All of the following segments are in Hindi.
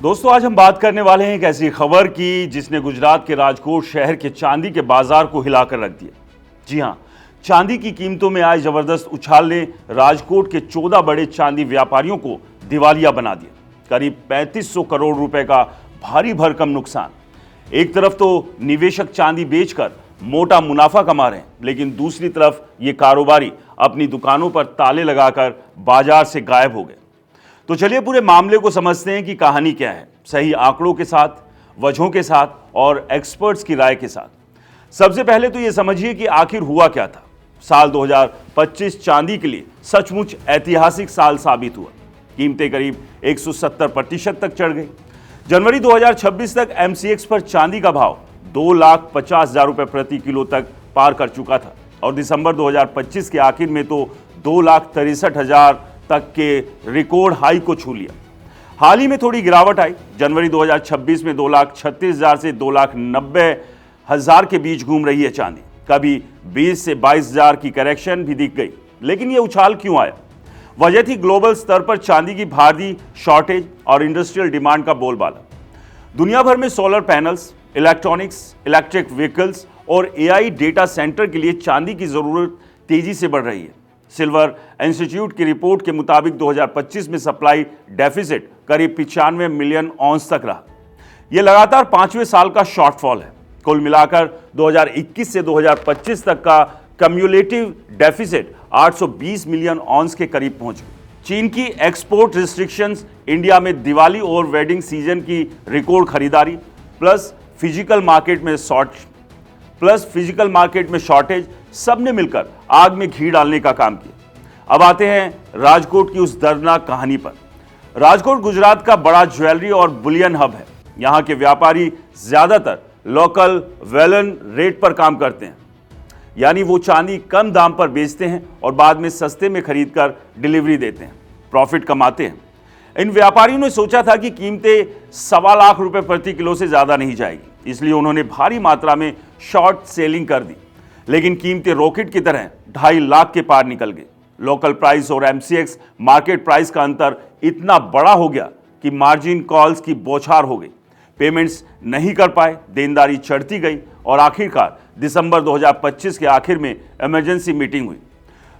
दोस्तों, आज हम बात करने वाले हैं एक ऐसी खबर की जिसने गुजरात के राजकोट शहर के चांदी के बाजार को हिलाकर रख दिया। जी हां, चांदी की कीमतों में आए जबरदस्त उछाल ने राजकोट के 14 बड़े चांदी व्यापारियों को दिवालिया बना दिया। करीब 3500 करोड़ रुपए का भारी भरकम नुकसान। एक तरफ तो निवेशक चांदी बेचकर मोटा मुनाफा कमा रहे हैं, लेकिन दूसरी तरफ ये कारोबारी अपनी दुकानों पर ताले लगाकर बाजार से गायब हो गए। तो चलिए पूरे मामले को समझते हैं कि कहानी क्या है, सही आंकड़ों के साथ, वजहों के साथ और एक्सपर्ट्स की राय के साथ। सबसे पहले तो यह समझिए कि आखिर हुआ क्या था। साल 2025 चांदी के लिए सचमुच ऐतिहासिक साल साबित हुआ। कीमतें करीब 170% तक चढ़ गई। जनवरी 2026 तक एमसीएक्स पर चांदी का भाव 2,50,000 रुपए प्रति किलो तक पार कर चुका था और दिसंबर 2025 के आखिर में तो 2,63,000 तक के रिकॉर्ड हाई को छू लिया। हाल ही में थोड़ी गिरावट आई। जनवरी 2026 में 2,36,000 से 2,90,000 के बीच घूम रही है चांदी। कभी 20 से 22,000 की करेक्शन भी दिख गई। लेकिन यह उछाल क्यों आया? वजह थी ग्लोबल स्तर पर चांदी की भारी शॉर्टेज और इंडस्ट्रियल डिमांड का बोलबाला। दुनिया भर में solar panels, electronics, electric vehicles और एआई डेटा सेंटर के लिए चांदी की जरूरत तेजी से बढ़ रही है। सिल्वर इंस्टीट्यूट की रिपोर्ट के मुताबिक 2025 में सप्लाई डेफिसिट करीब 95 मिलियन ऑन्स तक रहा। यह लगातार 5वें साल का शॉर्टफॉल है। कुल मिलाकर 2021 से 2025 तक का कम्युलेटिव डेफिसिट 820 मिलियन ऑन्स के करीब पहुंच गई। चीन की एक्सपोर्ट रिस्ट्रिक्शंस, इंडिया में दिवाली और वेडिंग सीजन की रिकॉर्ड खरीदारी प्लस फिजिकल मार्केट में शॉर्टेज, सब ने मिलकर आग में घी डालने का काम किया। अब आते हैं राजकोट की उस दर्दनाक कहानी पर। राजकोट गुजरात का बड़ा ज्वेलरी और बुलियन हब है। यहां के व्यापारी ज्यादातर लोकल वेलन रेट पर काम करते हैं, यानी वो चांदी कम दाम पर बेचते हैं और बाद में सस्ते में खरीदकर डिलीवरी देते हैं, प्रॉफिट कमाते हैं। इन व्यापारियों ने सोचा था कि कीमतें 1.25 लाख रुपए प्रति किलो से ज्यादा नहीं जाएगी, इसलिए उन्होंने भारी मात्रा में शॉर्ट सेलिंग कर दी। लेकिन कीमतें रॉकेट की तरह 2.5 लाख के पार निकल गई। लोकल प्राइस और एमसीएक्स मार्केट प्राइस का अंतर इतना बड़ा हो गया कि मार्जिन कॉल्स की बौछार हो गई। पेमेंट्स नहीं कर पाए, देनदारी चढ़ती गई और आखिरकार दिसंबर 2025 के आखिर में इमरजेंसी मीटिंग हुई।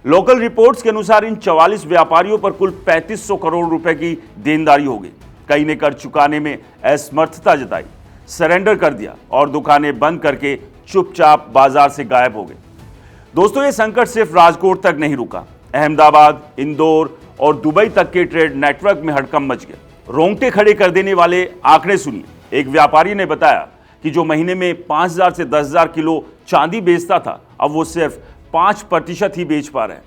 लोकल रिपोर्ट्स के अनुसार इन 44 व्यापारियों पर कुल 3500 करोड़ रुपए की देनदारी हो गई। कई ने कर चुकाने में असमर्थता जताई, सरेंडर कर दिया और दुकानें बंद करके चुपचाप बाजार से गायब हो गए। दोस्तों, ये संकट सिर्फ राजकोट तक नहीं रुका। अहमदाबाद, इंदौर और दुबई तक के ट्रेड नेटवर्क में हड़कंप मच गया। रोंगटे खड़े कर देने वाले आंकड़े सुनिए। एक व्यापारी ने बताया कि जो महीने में 5,000 से 10,000 किलो चांदी बेचता था, अब वो सिर्फ 5% ही बेच पा रहे हैं।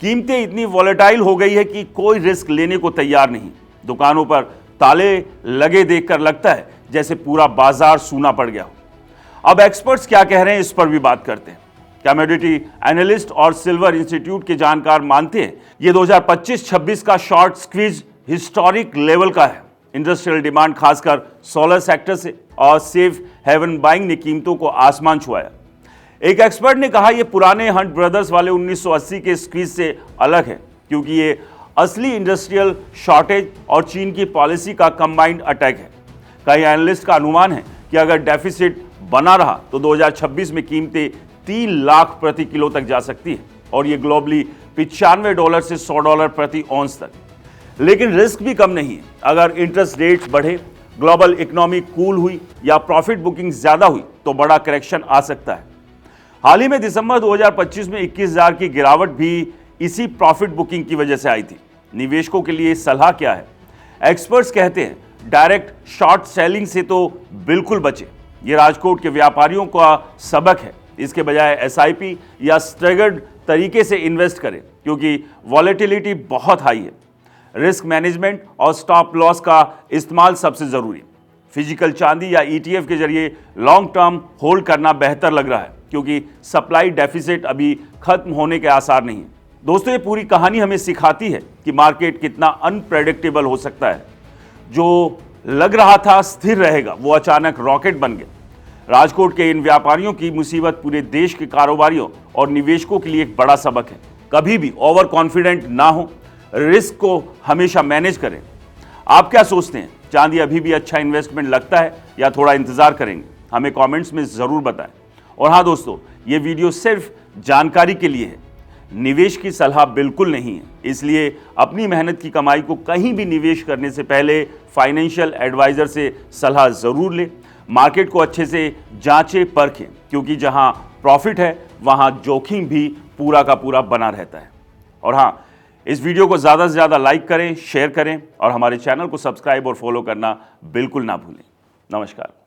कीमतें इतनी वॉलेटाइल हो गई है कि कोई रिस्क लेने को तैयार नहीं। दुकानों पर ताले लगे देखकर लगता है जैसे पूरा बाजार सूना पड़ गया हो। अब एक्सपर्ट्स क्या कह रहे हैं, इस पर भी बात करते हैं। कमोडिटी एनालिस्ट और सिल्वर इंस्टीट्यूट के जानकार मानते हैं ये 2025-26 का शॉर्ट स्क्वीज हिस्टोरिक लेवल का है। इंडस्ट्रियल डिमांड खासकर सोलर सेक्टर से और सेफ हेवन बाइंग ने कीमतों को आसमान छुआया। एक एक्सपर्ट ने कहा यह पुराने हंट ब्रदर्स वाले 1980 के स्क्वीज से अलग है, क्योंकि ये असली इंडस्ट्रियल शॉर्टेज और चीन की पॉलिसी का कंबाइंड अटैक है। कई एनालिस्ट का अनुमान है कि अगर डेफिसिट बना रहा तो 2026 में कीमतें 3 लाख प्रति किलो तक जा सकती है और ये ग्लोबली $95 से $100 प्रति ऑन्स तक। लेकिन रिस्क भी कम नहीं है। अगर इंटरेस्ट रेट्स बढ़े, ग्लोबल इकोनॉमी कूल हुई या प्रॉफिट बुकिंग ज्यादा हुई तो बड़ा करेक्शन आ सकता है। हाल ही में दिसंबर 2025 में 21,000 की गिरावट भी इसी प्रॉफिट बुकिंग की वजह से आई थी। निवेशकों के लिए सलाह क्या है? एक्सपर्ट्स कहते हैं डायरेक्ट शॉर्ट सेलिंग से तो बिल्कुल बचे। ये राजकोट के व्यापारियों का सबक है। इसके बजाय एसआईपी या स्ट्रेगर्ड तरीके से इन्वेस्ट करें, क्योंकि वॉलेटिलिटी बहुत हाई है। रिस्क मैनेजमेंट और स्टॉप लॉस का इस्तेमाल सबसे जरूरी है। फिजिकल चांदी या ईटीएफ के जरिए लॉन्ग टर्म होल्ड करना बेहतर लग रहा है, क्योंकि सप्लाई डेफिसिट अभी खत्म होने के आसार नहीं है। दोस्तों, ये पूरी कहानी हमें सिखाती है कि मार्केट कितना अनप्रेडिक्टेबल हो सकता है। जो लग रहा था स्थिर रहेगा, वो अचानक रॉकेट बन गया। राजकोट के इन व्यापारियों की मुसीबत पूरे देश के कारोबारियों और निवेशकों के लिए एक बड़ा सबक है। कभी भी ओवर कॉन्फिडेंट ना हो, रिस्क को हमेशा मैनेज करें। आप क्या सोचते हैं? चांदी अभी भी अच्छा इन्वेस्टमेंट लगता है या थोड़ा इंतजार करेंगे? हमें कमेंट्स में ज़रूर बताएं। और हाँ दोस्तों, ये वीडियो सिर्फ जानकारी के लिए है, निवेश की सलाह बिल्कुल नहीं है। इसलिए अपनी मेहनत की कमाई को कहीं भी निवेश करने से पहले फाइनेंशियल एडवाइजर से सलाह ज़रूर लें। मार्केट को अच्छे से जांचें परखें, क्योंकि जहां प्रॉफिट है वहां जोखिम भी पूरा का पूरा बना रहता है। और हाँ, इस वीडियो को ज़्यादा से ज़्यादा लाइक करें, शेयर करें और हमारे चैनल को सब्सक्राइब और फॉलो करना बिल्कुल ना भूलें। नमस्कार।